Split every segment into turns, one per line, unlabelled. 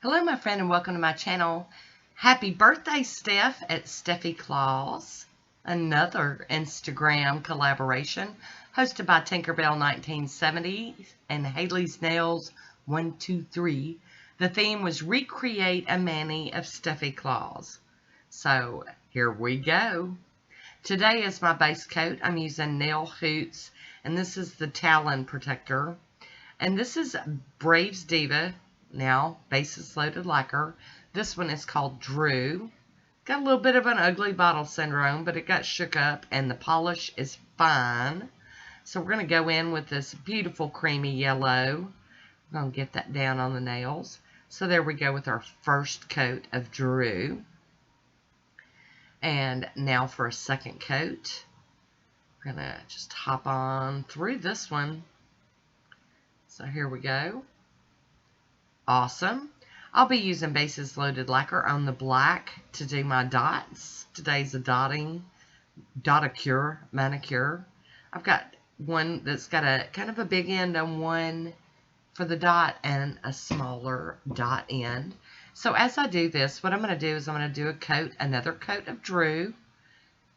Hello, my friend, and welcome to my channel. Happy birthday, Steph at Steffi Claus. Another Instagram collaboration hosted by Tinkerbell 1970 and Haley's Nails 123. The theme was Recreate a Mani of Steffi Claus. So here we go. Today is my base coat. I'm using Nail Hoots, and this is the Talon Protector. And this is Braves Diva. Now, bases loaded lacquer. This one is called Drew. Got a little bit of an ugly bottle syndrome, but it got shook up and the polish is fine. So we're going to go in with this beautiful creamy yellow. We're going to get that down on the nails. So there we go with our first coat of Drew. And now for a second coat. We're going to just hop on through this one. So here we go. Awesome. I'll be using bases loaded lacquer on the black to do my dots. Today's a dotacure manicure. I've got one that's got a kind of a big end on one for the dot and a smaller dot end. So as I do this, what I'm going to do is I'm going to do another coat of Drew,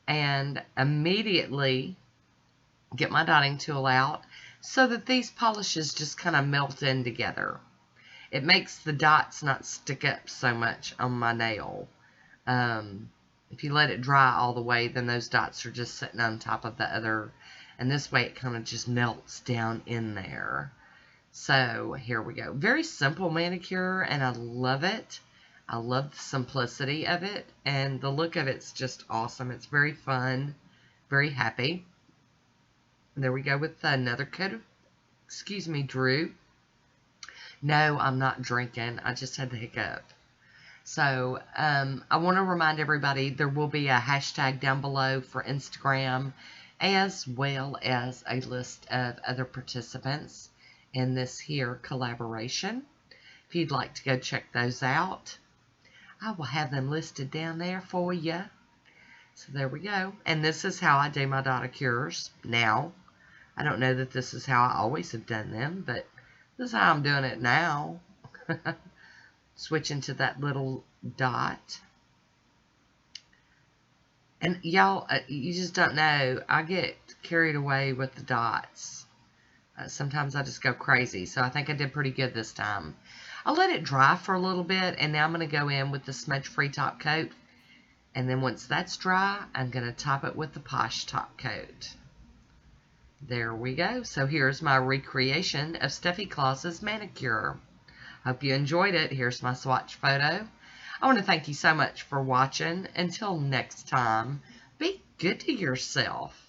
and immediately get my dotting tool out so that these polishes just kind of melt in together. It makes the dots not stick up so much on my nail. If you let it dry all the way, then those dots are just sitting on top of the other. And this way it kind of just melts down in there. So here we go. Very simple manicure, and I love it. I love the simplicity of it. And the look of it's just awesome. It's very fun. Very happy. And there we go with another coat of, Drew. No, I'm not drinking. I just had the hiccup. So, I want to remind everybody there will be a hashtag down below for Instagram, as well as a list of other participants in this here collaboration. If you'd like to go check those out, I will have them listed down there for you. So there we go. And this is how I do my dotacures now. I don't know that this is how I always have done them, but this is how I'm doing it now. Switching to that little dot. And y'all, you just don't know. I get carried away with the dots. Sometimes I just go crazy. So I think I did pretty good this time. I'll let it dry for a little bit. And now I'm going to go in with the smudge-free top coat. And then once that's dry, I'm going to top it with the Posh top coat. There we go. So here's my recreation of Steffi Claus's manicure. Hope you enjoyed it. Here's my swatch photo. I want to thank you so much for watching. Until next time, be good to yourself.